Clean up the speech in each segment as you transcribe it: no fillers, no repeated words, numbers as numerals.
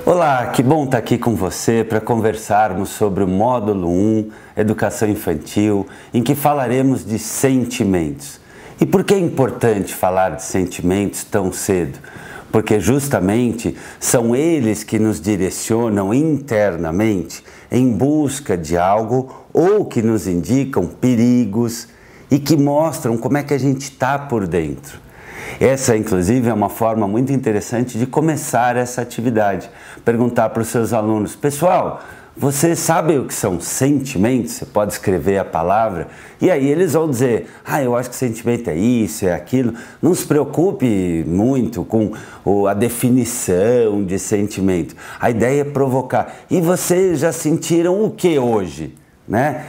Olá, que bom estar aqui com você para conversarmos sobre o módulo 1, Educação Infantil, em que falaremos de sentimentos. E por que é importante falar de sentimentos tão cedo? Porque justamente são eles que nos direcionam internamente em busca de algo ou que nos indicam perigos e que mostram como é que a gente está por dentro. Essa, inclusive, é uma forma muito interessante de começar essa atividade. Perguntar para os seus alunos: pessoal, vocês sabem o que são sentimentos? Você pode escrever a palavra e aí eles vão dizer: eu acho que sentimento é isso, é aquilo. Não se preocupe muito com a definição de sentimento. A ideia é provocar. E vocês já sentiram o que hoje, né?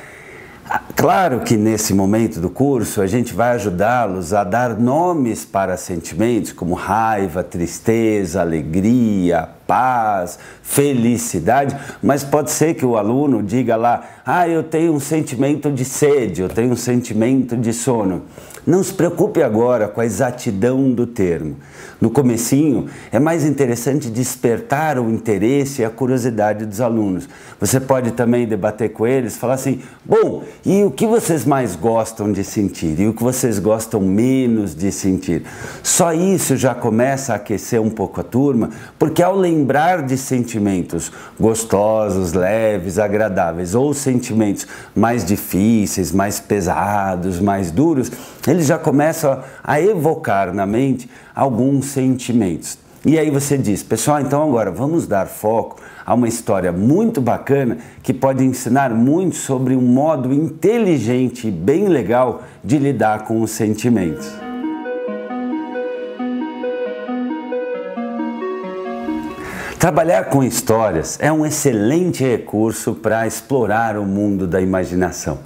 Claro que nesse momento do curso a gente vai ajudá-los a dar nomes para sentimentos como raiva, tristeza, alegria, paz, felicidade, mas pode ser que o aluno diga lá: eu tenho um sentimento de sede, eu tenho um sentimento de sono. Não se preocupe agora com a exatidão do termo. No comecinho, é mais interessante despertar o interesse e a curiosidade dos alunos. Você pode também debater com eles, falar assim: bom, e o que vocês mais gostam de sentir? E o que vocês gostam menos de sentir? Só isso já começa a aquecer um pouco a turma, porque ao lembrar de sentimentos gostosos, leves, agradáveis, ou sentimentos mais difíceis, mais pesados, mais duros, eles já começam a evocar na mente alguns sentimentos. E aí você diz: pessoal, então agora vamos dar foco a uma história muito bacana que pode ensinar muito sobre um modo inteligente e bem legal de lidar com os sentimentos. Trabalhar com histórias é um excelente recurso para explorar o mundo da imaginação.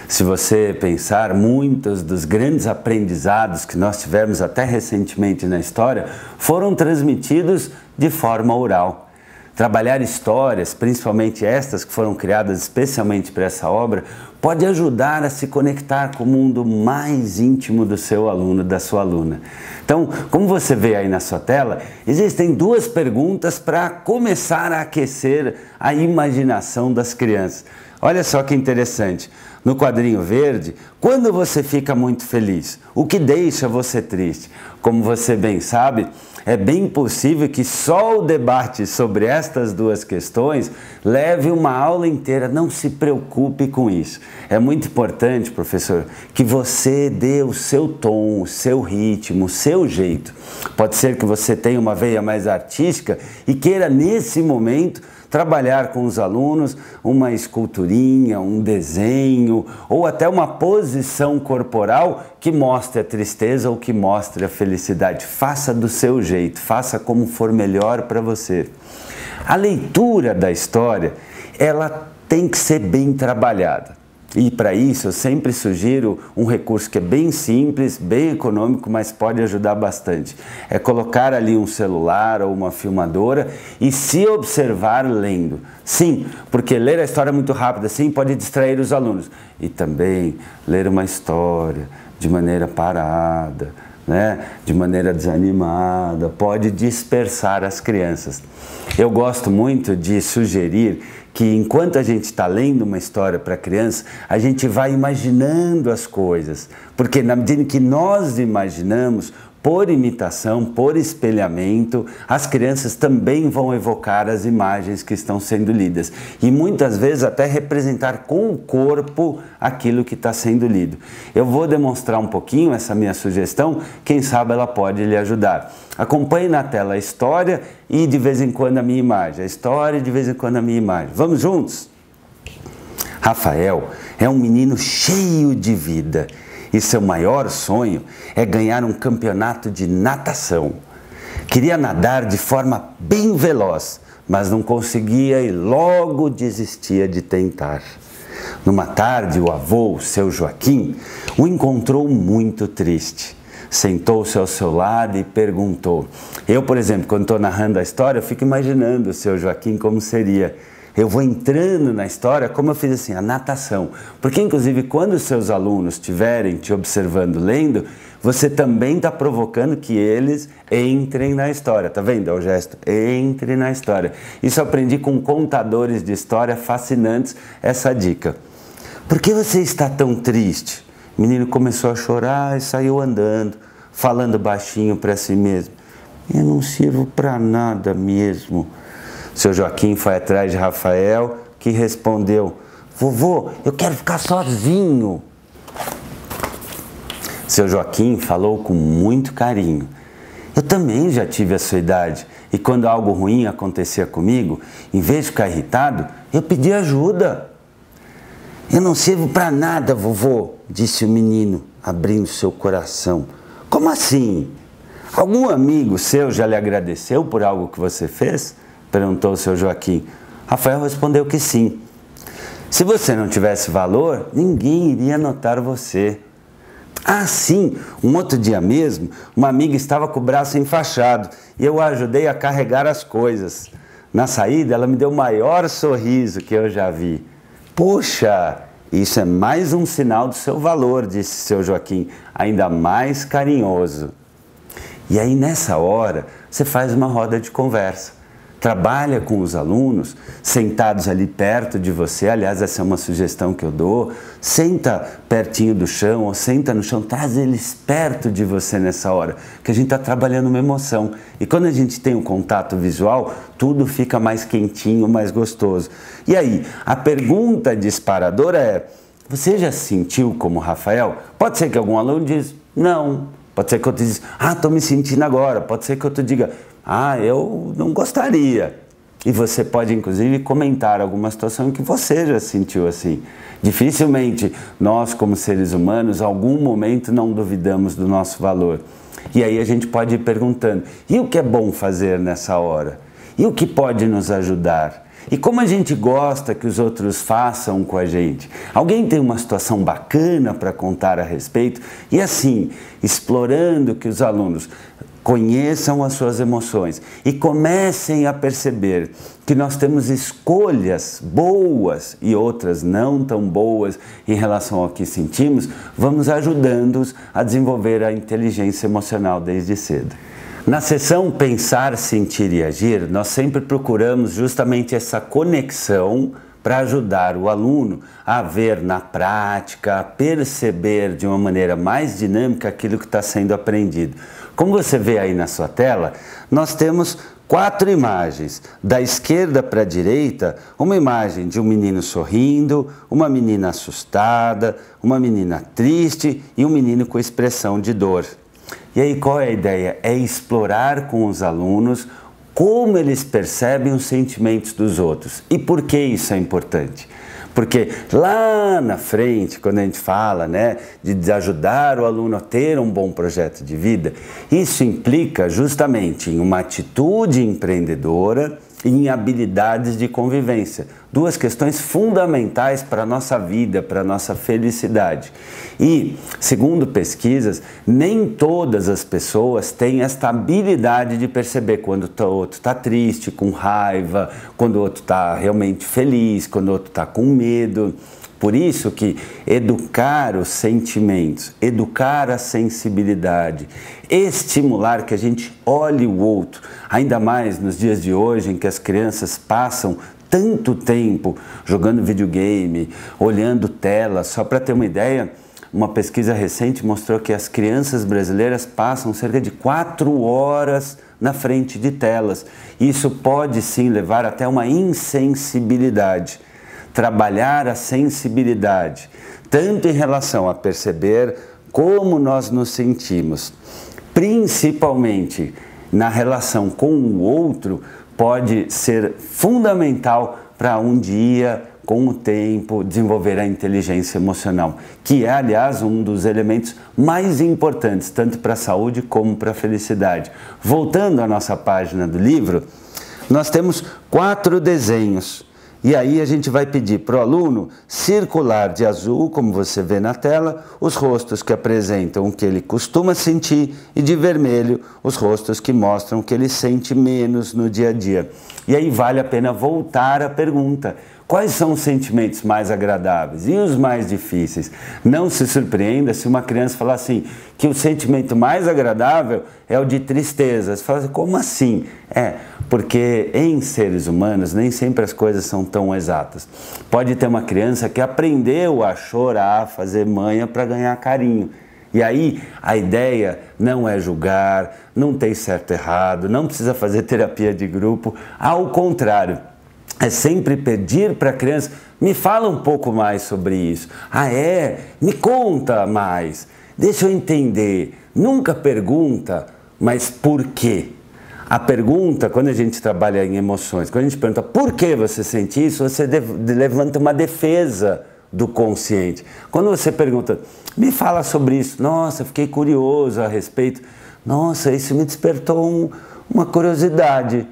Se você pensar, muitos dos grandes aprendizados que nós tivemos até recentemente na história foram transmitidos de forma oral. Trabalhar histórias, principalmente estas que foram criadas especialmente para essa obra, pode ajudar a se conectar com o mundo mais íntimo do seu aluno, da sua aluna. Então, como você vê aí na sua tela, existem duas perguntas para começar a aquecer a imaginação das crianças. Olha só que interessante. No quadrinho verde, quando você fica muito feliz, o que deixa você triste? Como você bem sabe, é bem possível que só o debate sobre estas duas questões leve uma aula inteira. Não se preocupe com isso. É muito importante, professor, que você dê o seu tom, o seu ritmo, o seu jeito. Pode ser que você tenha uma veia mais artística e queira, nesse momento, trabalhar com os alunos uma esculturinha, um desenho ou até uma posição corporal que mostre a tristeza ou que mostre a felicidade. Faça do seu jeito, faça como for melhor para você. A leitura da história, ela tem que ser bem trabalhada. E para isso eu sempre sugiro um recurso que é bem simples, bem econômico, mas pode ajudar bastante. É colocar ali um celular ou uma filmadora e se observar lendo. Sim, porque ler a história muito rápido assim pode distrair os alunos. E também ler uma história de maneira parada, de maneira desanimada, pode dispersar as crianças. Eu gosto muito de sugerir que enquanto a gente está lendo uma história para a criança, a gente vai imaginando as coisas, porque na medida que nós imaginamos, por imitação, por espelhamento, as crianças também vão evocar as imagens que estão sendo lidas e muitas vezes até representar com o corpo aquilo que está sendo lido. Eu vou demonstrar um pouquinho essa minha sugestão, quem sabe ela pode lhe ajudar. Acompanhe na tela a história e de vez em quando a minha imagem. A história e de vez em quando a minha imagem. Vamos juntos? Rafael é um menino cheio de vida. E seu maior sonho é ganhar um campeonato de natação. Queria nadar de forma bem veloz, mas não conseguia e logo desistia de tentar. Numa tarde, o avô, seu Joaquim, o encontrou muito triste. Sentou-se ao seu lado e perguntou. Eu, por exemplo, quando estou narrando a história, eu fico imaginando o seu Joaquim como seria. eu vou entrando na história, como eu fiz assim, a natação. Porque, inclusive, quando os seus alunos estiverem te observando lendo, você também está provocando que eles entrem na história. Tá vendo? É o gesto, entre na história. Isso eu aprendi com contadores de história fascinantes, essa dica. Por que você está tão triste? O menino começou a chorar e saiu andando, falando baixinho para si mesmo. Eu não sirvo para nada mesmo. Seu Joaquim foi atrás de Rafael, que respondeu: vovô, eu quero ficar sozinho. Seu Joaquim falou com muito carinho: eu também já tive a sua idade, e quando algo ruim acontecia comigo, em vez de ficar irritado, eu pedi ajuda. Eu não sirvo para nada, vovô, disse o menino, abrindo seu coração. Como assim? Algum amigo seu já lhe agradeceu por algo que você fez? Perguntou o seu Joaquim. Rafael respondeu que sim. Se você não tivesse valor, ninguém iria notar você. Ah, sim, um outro dia mesmo, uma amiga estava com o braço enfaixado e eu a ajudei a carregar as coisas. Na saída, ela me deu o maior sorriso que eu já vi. Poxa, isso é mais um sinal do seu valor, disse seu Joaquim, ainda mais carinhoso. E aí, nessa hora, você faz uma roda de conversa. Trabalha com os alunos sentados ali perto de você. Aliás, essa é uma sugestão que eu dou. Senta pertinho do chão ou senta no chão, traz eles perto de você nessa hora, que a gente está trabalhando uma emoção. E quando a gente tem um contato visual, tudo fica mais quentinho, mais gostoso. E aí, a pergunta disparadora é: você já se sentiu como Rafael? Pode ser que algum aluno diz, não. Pode ser que outro diz, estou me sentindo agora. Pode ser que outro diga, eu não gostaria. E você pode, inclusive, comentar alguma situação em que você já se sentiu assim. Dificilmente nós, como seres humanos, em algum momento não duvidamos do nosso valor. E aí a gente pode ir perguntando, e o que é bom fazer nessa hora? E o que pode nos ajudar? E como a gente gosta que os outros façam com a gente? Alguém tem uma situação bacana para contar a respeito? E assim, explorando que os alunos conheçam as suas emoções e comecem a perceber que nós temos escolhas boas e outras não tão boas em relação ao que sentimos, vamos ajudando-os a desenvolver a inteligência emocional desde cedo. Na sessão Pensar, Sentir e Agir, nós sempre procuramos justamente essa conexão para ajudar o aluno a ver na prática, a perceber de uma maneira mais dinâmica aquilo que está sendo aprendido. Como você vê aí na sua tela, nós temos 4 imagens. Da esquerda para a direita, uma imagem de um menino sorrindo, uma menina assustada, uma menina triste e um menino com expressão de dor. E aí qual é a ideia? É explorar com os alunos como eles percebem os sentimentos dos outros. E por que isso é importante? Porque lá na frente, quando a gente fala de ajudar o aluno a ter um bom projeto de vida, isso implica justamente em uma atitude empreendedora e em habilidades de convivência. 2 questões fundamentais para a nossa vida, para a nossa felicidade. E, segundo pesquisas, nem todas as pessoas têm esta habilidade de perceber quando o outro está triste, com raiva, quando o outro está realmente feliz, quando o outro está com medo. Por isso que educar os sentimentos, educar a sensibilidade, estimular que a gente olhe o outro, ainda mais nos dias de hoje em que as crianças passam tanto tempo jogando videogame, olhando tela. Só para ter uma ideia, uma pesquisa recente mostrou que as crianças brasileiras passam cerca de 4 horas na frente de telas. Isso pode sim levar até uma insensibilidade. Trabalhar a sensibilidade, tanto em relação a perceber como nós nos sentimos, principalmente na relação com o outro, pode ser fundamental para um dia, com o tempo, desenvolver a inteligência emocional, que é, aliás, um dos elementos mais importantes, tanto para a saúde como para a felicidade. Voltando à nossa página do livro, nós temos 4 desenhos. E aí a gente vai pedir para o aluno circular de azul, como você vê na tela, os rostos que apresentam o que ele costuma sentir e de vermelho os rostos que mostram o que ele sente menos no dia a dia. E aí vale a pena voltar à pergunta: quais são os sentimentos mais agradáveis e os mais difíceis? Não se surpreenda se uma criança falar assim, que o sentimento mais agradável é o de tristeza. Você fala assim, como assim? Porque em seres humanos nem sempre as coisas são tão exatas. Pode ter uma criança que aprendeu a chorar, a fazer manha para ganhar carinho. E aí a ideia não é julgar, não tem certo e errado, não precisa fazer terapia de grupo, ao contrário. É sempre pedir para a criança, me fala um pouco mais sobre isso. Me conta mais, deixa eu entender. Nunca pergunta, mas por quê? A pergunta, quando a gente trabalha em emoções, quando a gente pergunta por que você sente isso, você levanta uma defesa do consciente. Quando você pergunta, me fala sobre isso, nossa, fiquei curioso a respeito, nossa, isso me despertou uma curiosidade.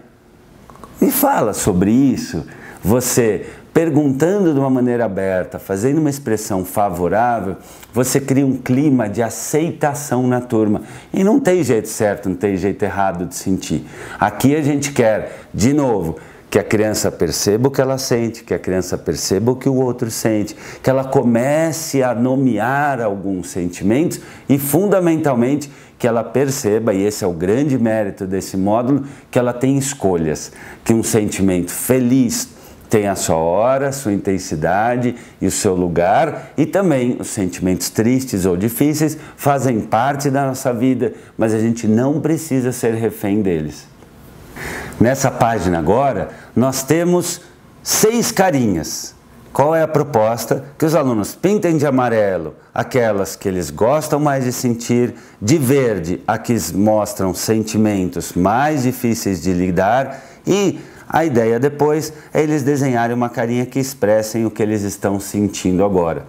Me fala sobre isso. Você perguntando de uma maneira aberta, fazendo uma expressão favorável, você cria um clima de aceitação na turma. E não tem jeito certo, não tem jeito errado de sentir. Aqui a gente quer, de novo, que a criança perceba o que ela sente, que a criança perceba o que o outro sente, que ela comece a nomear alguns sentimentos e, fundamentalmente, que ela perceba, e esse é o grande mérito desse módulo, que ela tem escolhas, que um sentimento feliz tem a sua hora, sua intensidade e o seu lugar, e também os sentimentos tristes ou difíceis fazem parte da nossa vida, mas a gente não precisa ser refém deles. Nessa página agora, nós temos 6 carinhas. Qual é a proposta? Que os alunos pintem de amarelo aquelas que eles gostam mais de sentir, de verde a que mostram sentimentos mais difíceis de lidar, e a ideia depois é eles desenharem uma carinha que expressem o que eles estão sentindo agora.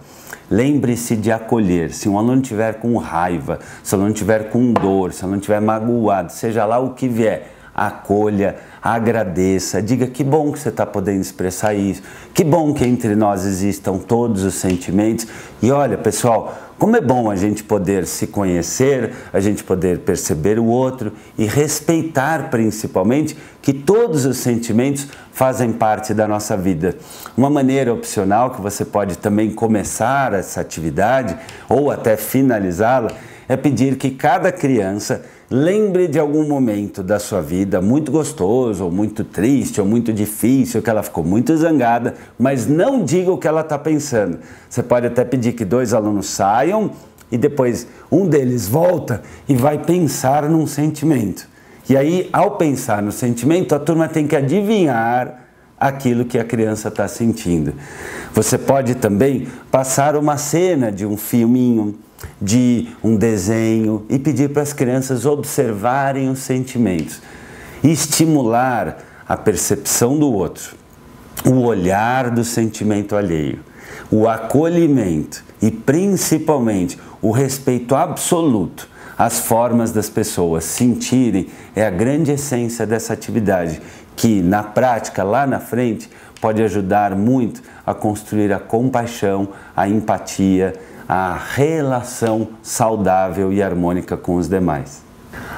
Lembre-se de acolher. Se um aluno estiver com raiva, se o aluno estiver com dor, se o aluno estiver magoado, seja lá o que vier, acolha, agradeça, diga que bom que você está podendo expressar isso, que bom que entre nós existam todos os sentimentos. E olha, pessoal, como é bom a gente poder se conhecer, a gente poder perceber o outro e respeitar principalmente que todos os sentimentos fazem parte da nossa vida. Uma maneira opcional que você pode também começar essa atividade ou até finalizá-la é pedir que cada criança lembre de algum momento da sua vida muito gostoso, ou muito triste, ou muito difícil, que ela ficou muito zangada, mas não diga o que ela está pensando. Você pode até pedir que 2 alunos saiam e depois um deles volta e vai pensar num sentimento. E aí, ao pensar no sentimento, a turma tem que adivinhar aquilo que a criança está sentindo. Você pode também passar uma cena de um filminho, de um desenho e pedir para as crianças observarem os sentimentos, estimular a percepção do outro, o olhar do sentimento alheio, o acolhimento e principalmente o respeito absoluto às formas das pessoas sentirem é a grande essência dessa atividade que na prática lá na frente pode ajudar muito a construir a compaixão, a empatia, a relação saudável e harmônica com os demais.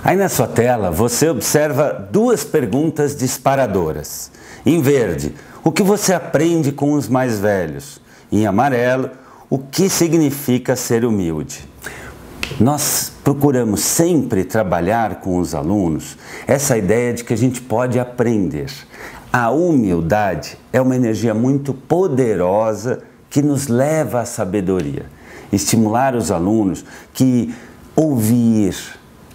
Aí na sua tela você observa 2 perguntas disparadoras. Em verde, o que você aprende com os mais velhos? Em amarelo, o que significa ser humilde? Nós procuramos sempre trabalhar com os alunos essa ideia de que a gente pode aprender. A humildade é uma energia muito poderosa que nos leva à sabedoria. Estimular os alunos que ouvir,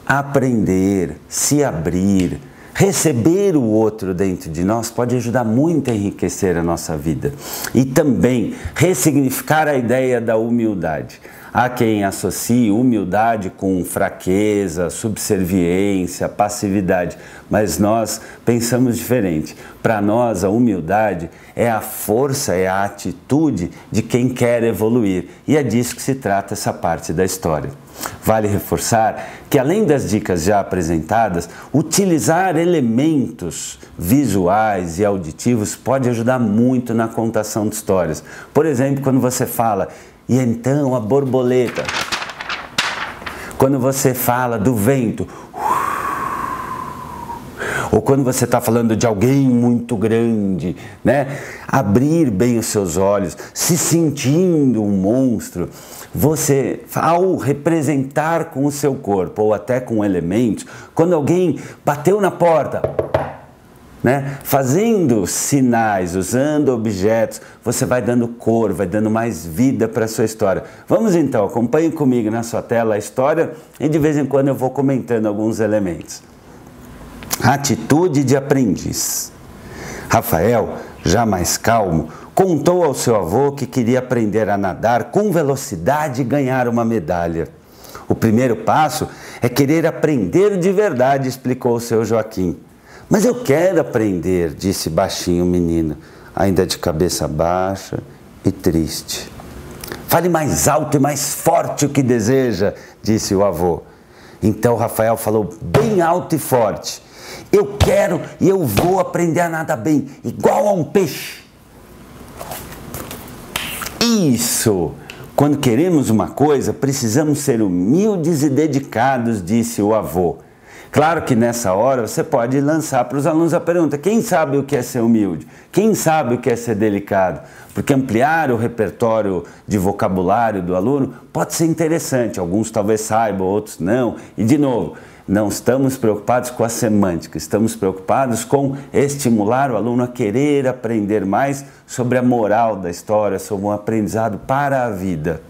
aprender, se abrir, receber o outro dentro de nós pode ajudar muito a enriquecer a nossa vida. E também ressignificar a ideia da humildade. Há quem associe humildade com fraqueza, subserviência, passividade, mas nós pensamos diferente. Para nós, a humildade é a força, é a atitude de quem quer evoluir, e é disso que se trata essa parte da história. Vale reforçar que, além das dicas já apresentadas, utilizar elementos visuais e auditivos pode ajudar muito na contação de histórias. Por exemplo, quando você fala, e então a borboleta. Quando você fala do vento. Ou quando você está falando de alguém muito grande, né? Abrir bem os seus olhos, se sentindo um monstro. Você, ao representar com o seu corpo ou até com elementos, quando alguém bateu na porta, né? Fazendo sinais, usando objetos, você vai dando cor, vai dando mais vida para a sua história. Vamos então, acompanhe comigo na sua tela a história e de vez em quando eu vou comentando alguns elementos. Atitude de aprendiz. Rafael, já mais calmo, contou ao seu avô que queria aprender a nadar com velocidade e ganhar uma medalha. O primeiro passo é querer aprender de verdade, explicou o seu Joaquim. Mas eu quero aprender, disse baixinho o menino, ainda de cabeça baixa e triste. Fale mais alto e mais forte o que deseja, disse o avô. Então Rafael falou bem alto e forte. Eu quero e eu vou aprender a nadar bem, igual a um peixe. Isso! Quando queremos uma coisa, precisamos ser humildes e dedicados, disse o avô. Claro que nessa hora você pode lançar para os alunos a pergunta, quem sabe o que é ser humilde? Quem sabe o que é ser delicado? Porque ampliar o repertório de vocabulário do aluno pode ser interessante, alguns talvez saibam, outros não. E de novo, não estamos preocupados com a semântica, estamos preocupados com estimular o aluno a querer aprender mais sobre a moral da história, sobre um aprendizado para a vida.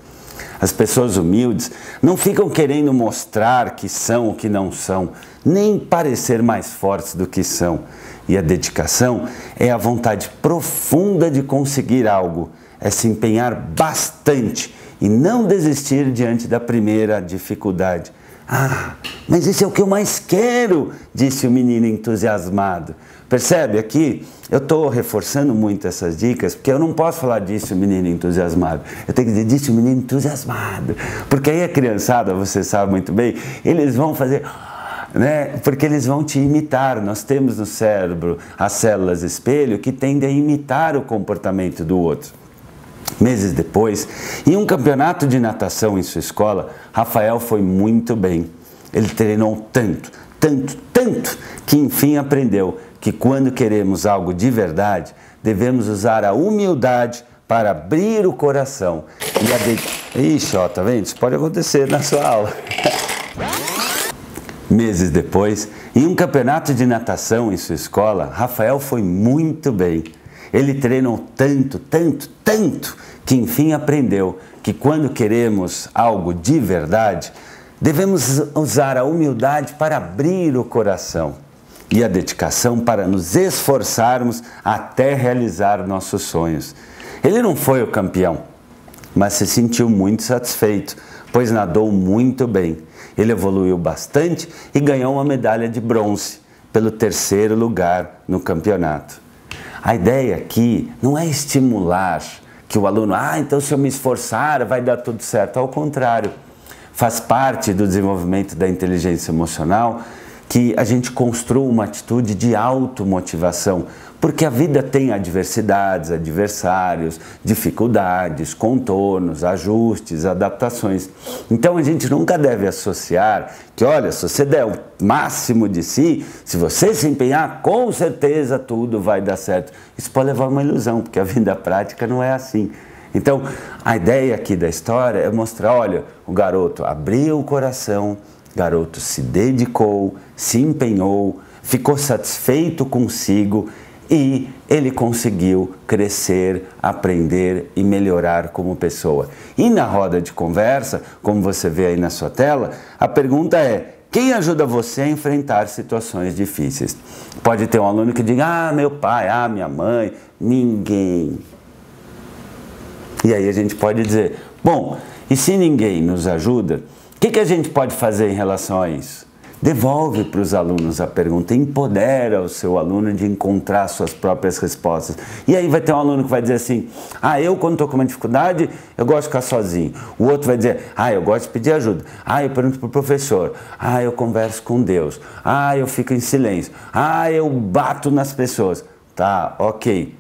As pessoas humildes não ficam querendo mostrar que são o que não são, nem parecer mais fortes do que são. E a dedicação é a vontade profunda de conseguir algo, é se empenhar bastante e não desistir diante da primeira dificuldade. Ah, mas isso é o que eu mais quero, disse o menino entusiasmado. Percebe aqui? Eu estou reforçando muito essas dicas, porque eu não posso falar disso, menino entusiasmado. Eu tenho que dizer disso, menino entusiasmado. Porque aí a criançada, você sabe muito bem, eles vão fazer, né? Porque eles vão te imitar. Nós temos no cérebro as células espelho que tendem a imitar o comportamento do outro. Meses depois, em um campeonato de natação em sua escola, Rafael foi muito bem. Ele treinou tanto, que enfim aprendeu que quando queremos algo de verdade, devemos usar a humildade para abrir o coração. Ixi, ó, tá vendo? Isso pode acontecer na sua aula. Meses depois, em um campeonato de natação em sua escola, Rafael foi muito bem. Ele treinou tanto, que enfim aprendeu que quando queremos algo de verdade, devemos usar a humildade para abrir o coração e a dedicação para nos esforçarmos até realizar nossos sonhos. Ele não foi o campeão, mas se sentiu muito satisfeito, pois nadou muito bem. Ele evoluiu bastante e ganhou uma medalha de bronze pelo 3º lugar no campeonato. A ideia aqui não é estimular que o aluno, então se eu me esforçar vai dar tudo certo. Ao contrário, faz parte do desenvolvimento da inteligência emocional que a gente construa uma atitude de automotivação, porque a vida tem adversidades, adversários, dificuldades, contornos, ajustes, adaptações. Então a gente nunca deve associar que, olha, se você der o máximo de si, se você se empenhar, com certeza tudo vai dar certo. Isso pode levar a uma ilusão, porque a vida prática não é assim. Então, a ideia aqui da história é mostrar, olha, o garoto abriu o coração, o garoto se dedicou, se empenhou, ficou satisfeito consigo e ele conseguiu crescer, aprender e melhorar como pessoa. E na roda de conversa, como você vê aí na sua tela, a pergunta é: quem ajuda você a enfrentar situações difíceis? Pode ter um aluno que diga, meu pai, minha mãe, ninguém. E aí a gente pode dizer, bom, e se ninguém nos ajuda, o que a gente pode fazer em relação a isso? Devolve para os alunos a pergunta, empodera o seu aluno de encontrar suas próprias respostas. E aí vai ter um aluno que vai dizer assim, eu quando estou com uma dificuldade, eu gosto de ficar sozinho. O outro vai dizer, eu gosto de pedir ajuda. Eu pergunto para o professor. Eu converso com Deus. Eu fico em silêncio. Eu bato nas pessoas. Tá, ok.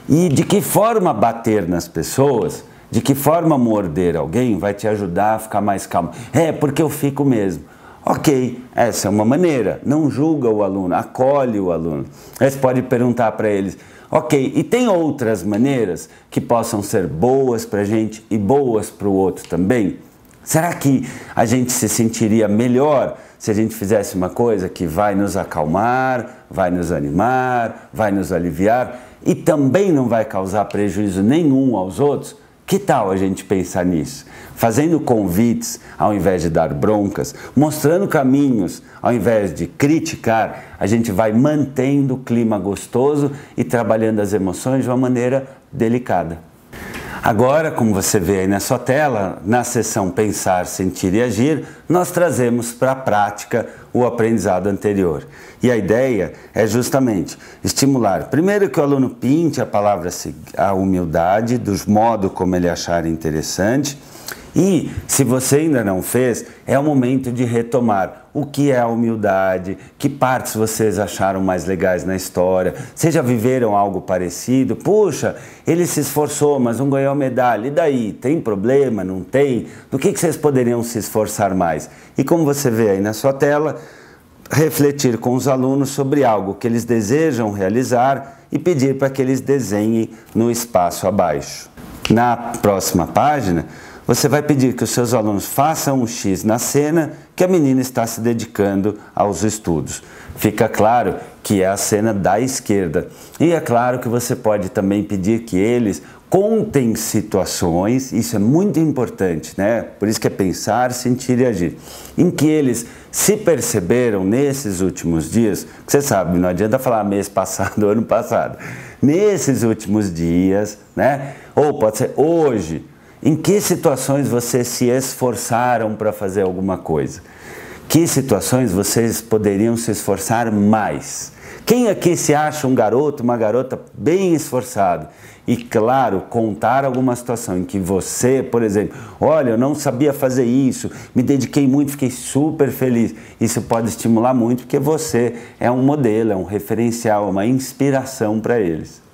E de que forma bater nas pessoas, de que forma morder alguém vai te ajudar a ficar mais calmo? Porque eu fico mesmo. Ok, essa é uma maneira, não julga o aluno, acolhe o aluno. Aí você pode perguntar para eles, ok, e tem outras maneiras que possam ser boas para a gente e boas para o outro também? Será que a gente se sentiria melhor se a gente fizesse uma coisa que vai nos acalmar, vai nos animar, vai nos aliviar e também não vai causar prejuízo nenhum aos outros? Que tal a gente pensar nisso? Fazendo convites ao invés de dar broncas, mostrando caminhos ao invés de criticar, a gente vai mantendo o clima gostoso e trabalhando as emoções de uma maneira delicada. Agora, como você vê aí na sua tela, na seção Pensar, Sentir e Agir, nós trazemos para a prática o aprendizado anterior. E a ideia é justamente estimular, primeiro que o aluno pinte a palavra a humildade, do modo como ele achar interessante. E, se você ainda não fez, é o momento de retomar o que é a humildade, que partes vocês acharam mais legais na história, vocês já viveram algo parecido? Puxa, ele se esforçou, mas não ganhou medalha, e daí? Tem problema? Não tem? Do que vocês poderiam se esforçar mais? E como você vê aí na sua tela, refletir com os alunos sobre algo que eles desejam realizar e pedir para que eles desenhem no espaço abaixo. Na próxima página, você vai pedir que os seus alunos façam um X na cena que a menina está se dedicando aos estudos. Fica claro que é a cena da esquerda. E é claro que você pode também pedir que eles contem situações, isso é muito importante, né? Por isso que é pensar, sentir e agir, em que eles se perceberam nesses últimos dias, que você sabe, não adianta falar mês passado, ano passado, nesses últimos dias, né? Ou pode ser hoje. Em que situações vocês se esforçaram para fazer alguma coisa? Que situações vocês poderiam se esforçar mais? Quem aqui se acha um garoto, uma garota bem esforçado? E claro, contar alguma situação em que você, por exemplo, olha, eu não sabia fazer isso, me dediquei muito, fiquei super feliz. Isso pode estimular muito porque você é um modelo, é um referencial, uma inspiração para eles.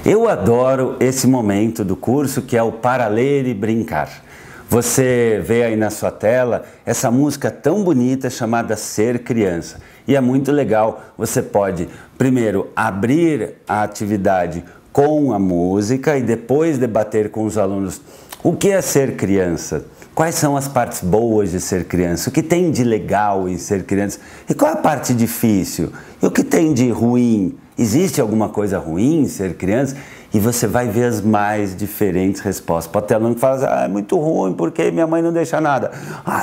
Eu adoro esse momento do curso que é o para ler e brincar. Você vê aí na sua tela essa música tão bonita chamada Ser Criança. E é muito legal, você pode primeiro abrir a atividade com a música e depois debater com os alunos o que é ser criança. Quais são as partes boas de ser criança? O que tem de legal em ser criança? E qual é a parte difícil? E o que tem de ruim? Existe alguma coisa ruim em ser criança? E você vai ver as mais diferentes respostas. Pode ter aluno que fala assim, é muito ruim porque minha mãe não deixa nada.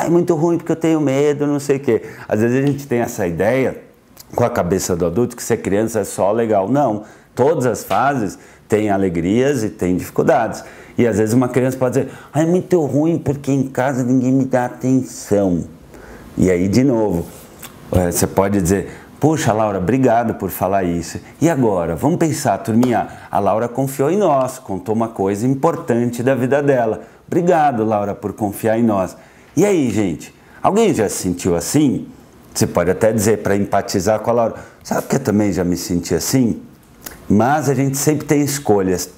É muito ruim porque eu tenho medo, não sei o quê. Às vezes a gente tem essa ideia, com a cabeça do adulto, que ser criança é só legal. Não, todas as fases têm alegrias e têm dificuldades. E às vezes uma criança pode dizer, é muito ruim porque em casa ninguém me dá atenção. E aí, de novo, você pode dizer, puxa, Laura, obrigado por falar isso. E agora? Vamos pensar, turminha, a Laura confiou em nós, contou uma coisa importante da vida dela. Obrigado, Laura, por confiar em nós. E aí, gente, alguém já se sentiu assim? Você pode até dizer para empatizar com a Laura, sabe que eu também já me senti assim? Mas a gente sempre tem escolhas.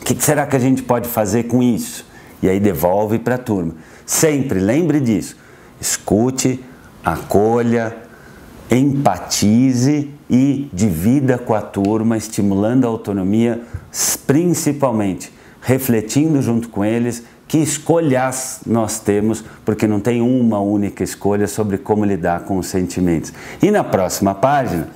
O que será que a gente pode fazer com isso? E aí devolve para a turma. Sempre, lembre disso. Escute, acolha, empatize e divida com a turma, estimulando a autonomia, principalmente refletindo junto com eles que escolhas nós temos, porque não tem uma única escolha sobre como lidar com os sentimentos. E na próxima página,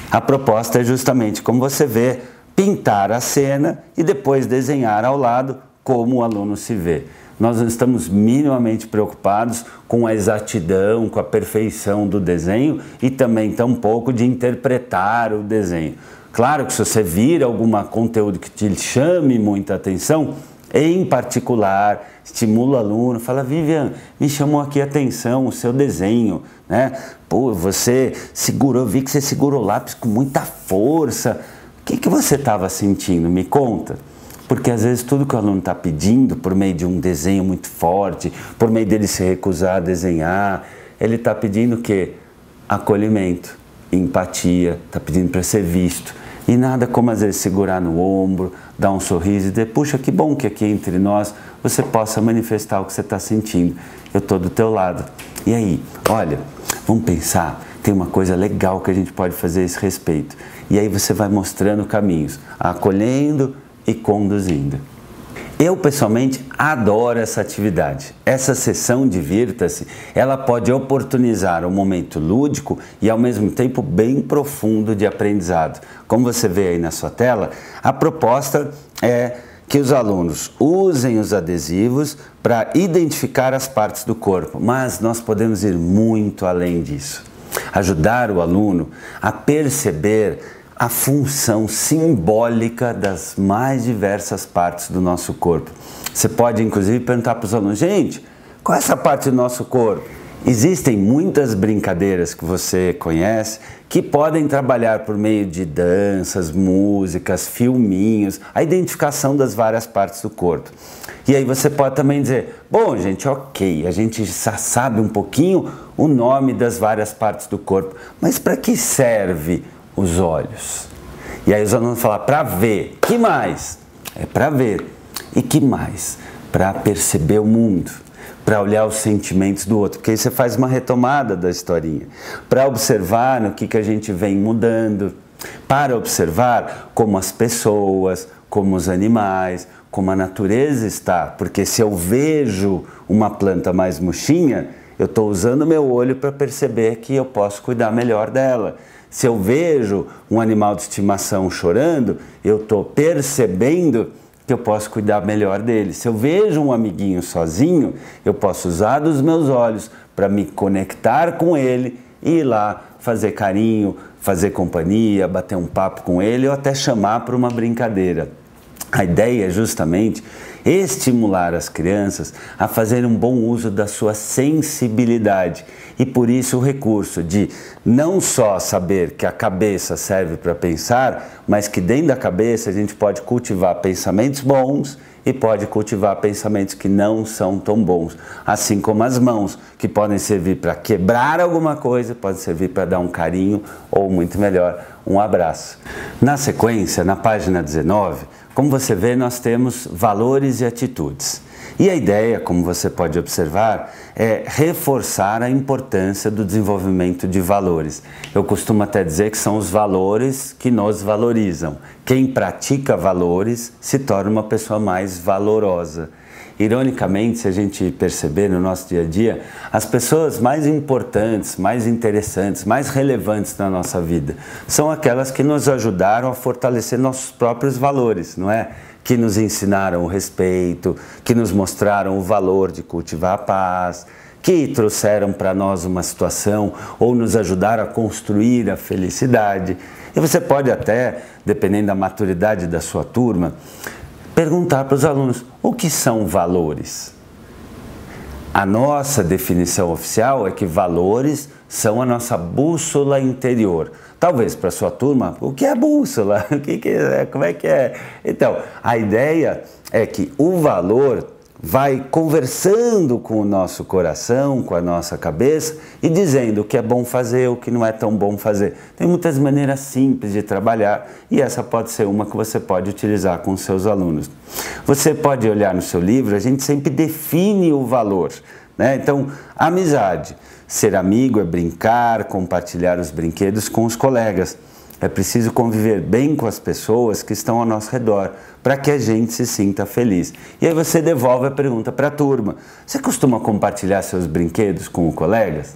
a proposta é justamente, como você vê, pintar a cena e depois desenhar ao lado como o aluno se vê. Nós não estamos minimamente preocupados com a exatidão, com a perfeição do desenho e também tampouco de interpretar o desenho. Claro que se você vir algum conteúdo que te chame muita atenção, Em particular, estimula o aluno, fala: Vivian, me chamou aqui a atenção o seu desenho, né? Pô, você segurou, vi que você segurou o lápis com muita força. O que você estava sentindo? Me conta. Porque às vezes tudo que o aluno está pedindo, por meio de um desenho muito forte, por meio dele se recusar a desenhar, ele está pedindo o quê? Acolhimento, empatia, está pedindo para ser visto. E nada como às vezes segurar no ombro, dar um sorriso e dizer: puxa, que bom que aqui entre nós você possa manifestar o que você está sentindo. Eu estou do teu lado. E aí, olha, vamos pensar, tem uma coisa legal que a gente pode fazer a esse respeito. E aí você vai mostrando caminhos, acolhendo e conduzindo. Eu pessoalmente adoro essa atividade. Essa sessão Divirta-se, ela pode oportunizar um momento lúdico e ao mesmo tempo bem profundo de aprendizado. Como você vê aí na sua tela, a proposta é que os alunos usem os adesivos para identificar as partes do corpo, mas nós podemos ir muito além disso. Ajudar o aluno a perceber a função simbólica das mais diversas partes do nosso corpo. Você pode inclusive perguntar para os alunos: gente, qual é essa parte do nosso corpo? Existem muitas brincadeiras que você conhece que podem trabalhar por meio de danças, músicas, filminhos, a identificação das várias partes do corpo. E aí você pode também dizer: bom, gente, ok, a gente já sabe um pouquinho o nome das várias partes do corpo, mas para que serve os olhos? E aí os alunos falam: para ver. Que mais? É para ver. E que mais? Para perceber o mundo, para olhar os sentimentos do outro, porque aí você faz uma retomada da historinha, para observar no que a gente vem mudando, para observar como as pessoas, como os animais, como a natureza está, porque se eu vejo uma planta mais murchinha, eu estou usando o meu olho para perceber que eu posso cuidar melhor dela. Se eu vejo um animal de estimação chorando, eu estou percebendo que eu posso cuidar melhor dele. Se eu vejo um amiguinho sozinho, eu posso usar dos meus olhos para me conectar com ele e ir lá fazer carinho, fazer companhia, bater um papo com ele ou até chamar para uma brincadeira. A ideia é justamente estimular as crianças a fazerem um bom uso da sua sensibilidade e por isso o recurso de não só saber que a cabeça serve para pensar, mas que dentro da cabeça a gente pode cultivar pensamentos bons e pode cultivar pensamentos que não são tão bons, assim como as mãos, que podem servir para quebrar alguma coisa, podem servir para dar um carinho ou, muito melhor, um abraço. Na sequência, na página 19, como você vê, nós temos valores e atitudes. E a ideia, como você pode observar, é reforçar a importância do desenvolvimento de valores. Eu costumo até dizer que são os valores que nos valorizam. Quem pratica valores se torna uma pessoa mais valorosa. Ironicamente, se a gente perceber no nosso dia a dia, as pessoas mais importantes, mais interessantes, mais relevantes na nossa vida são aquelas que nos ajudaram a fortalecer nossos próprios valores, não é? Que nos ensinaram o respeito, que nos mostraram o valor de cultivar a paz, que trouxeram para nós uma situação ou nos ajudaram a construir a felicidade. E você pode até, dependendo da maturidade da sua turma, perguntar para os alunos: o que são valores? A nossa definição oficial é que valores são a nossa bússola interior. Talvez para a sua turma: o que é bússola? O que é? Como é que é? Então, a ideia é que o valor vai conversando com o nosso coração, com a nossa cabeça e dizendo o que é bom fazer, o que não é tão bom fazer. Tem muitas maneiras simples de trabalhar e essa pode ser uma que você pode utilizar com os seus alunos. Você pode olhar no seu livro, a gente sempre define o valor, né? Então, amizade. Ser amigo é brincar, compartilhar os brinquedos com os colegas. É preciso conviver bem com as pessoas que estão ao nosso redor, para que a gente se sinta feliz. E aí você devolve a pergunta para a turma: você costuma compartilhar seus brinquedos com os colegas?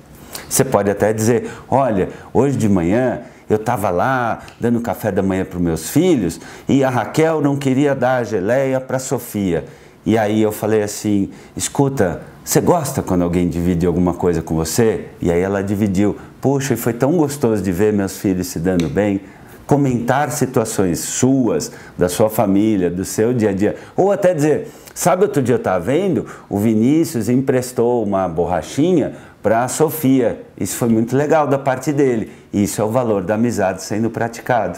Você pode até dizer: olha, hoje de manhã eu estava lá dando café da manhã para os meus filhos e a Raquel não queria dar a geleia para a Sofia. E aí eu falei assim: escuta, você gosta quando alguém divide alguma coisa com você? E aí ela dividiu. Puxa, e foi tão gostoso de ver meus filhos se dando bem. comentar situações suas, da sua família, do seu dia a dia, ou até dizer, sabe, outro dia eu estava vendo, o Vinícius emprestou uma borrachinha para a Sofia, isso foi muito legal da parte dele, isso é o valor da amizade sendo praticado.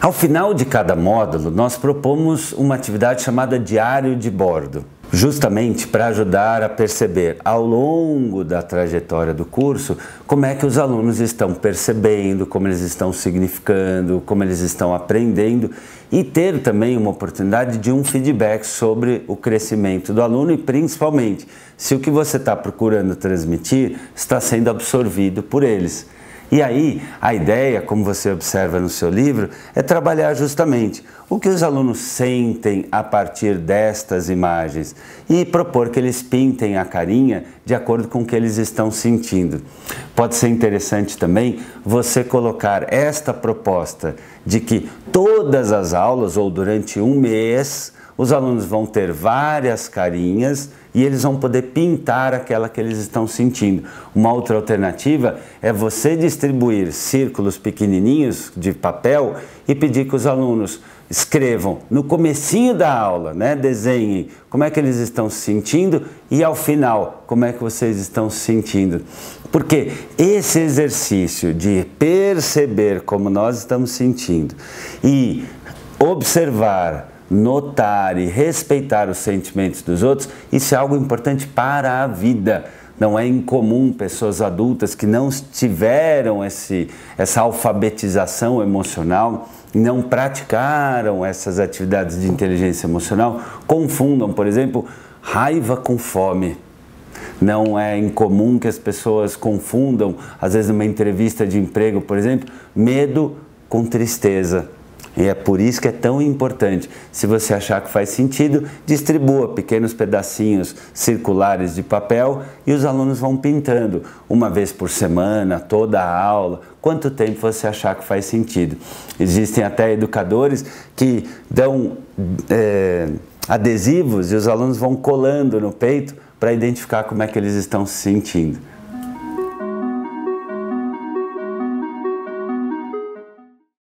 Ao final de cada módulo, nós propomos uma atividade chamada Diário de Bordo, justamente para ajudar a perceber ao longo da trajetória do curso como é que os alunos estão percebendo, como eles estão significando, como eles estão aprendendo e ter também uma oportunidade de um feedback sobre o crescimento do aluno e principalmente se o que você está procurando transmitir está sendo absorvido por eles. E aí, a ideia, como você observa no seu livro, é trabalhar justamente o que os alunos sentem a partir destas imagens e propor que eles pintem a carinha de acordo com o que eles estão sentindo. Pode ser interessante também você colocar esta proposta de que todas as aulas, ou durante um mês, os alunos vão ter várias carinhas e eles vão poder pintar aquela que eles estão sentindo. Uma outra alternativa é você distribuir círculos pequenininhos de papel e pedir que os alunos escrevam no comecinho da aula, né? Desenhem como é que eles estão se sentindo e ao final, como é que vocês estão se sentindo. Porque esse exercício de perceber como nós estamos sentindo e observar, notar e respeitar os sentimentos dos outros, isso é algo importante para a vida. Não é incomum pessoas adultas que não tiveram essa alfabetização emocional, não praticaram essas atividades de inteligência emocional, confundam, por exemplo, raiva com fome. Não é incomum que as pessoas confundam, às vezes numa entrevista de emprego, por exemplo, medo com tristeza. E é por isso que é tão importante, se você achar que faz sentido, distribua pequenos pedacinhos circulares de papel e os alunos vão pintando uma vez por semana, toda a aula, quanto tempo você achar que faz sentido. Existem até educadores que dão adesivos e os alunos vão colando no peito para identificar como é que eles estão se sentindo.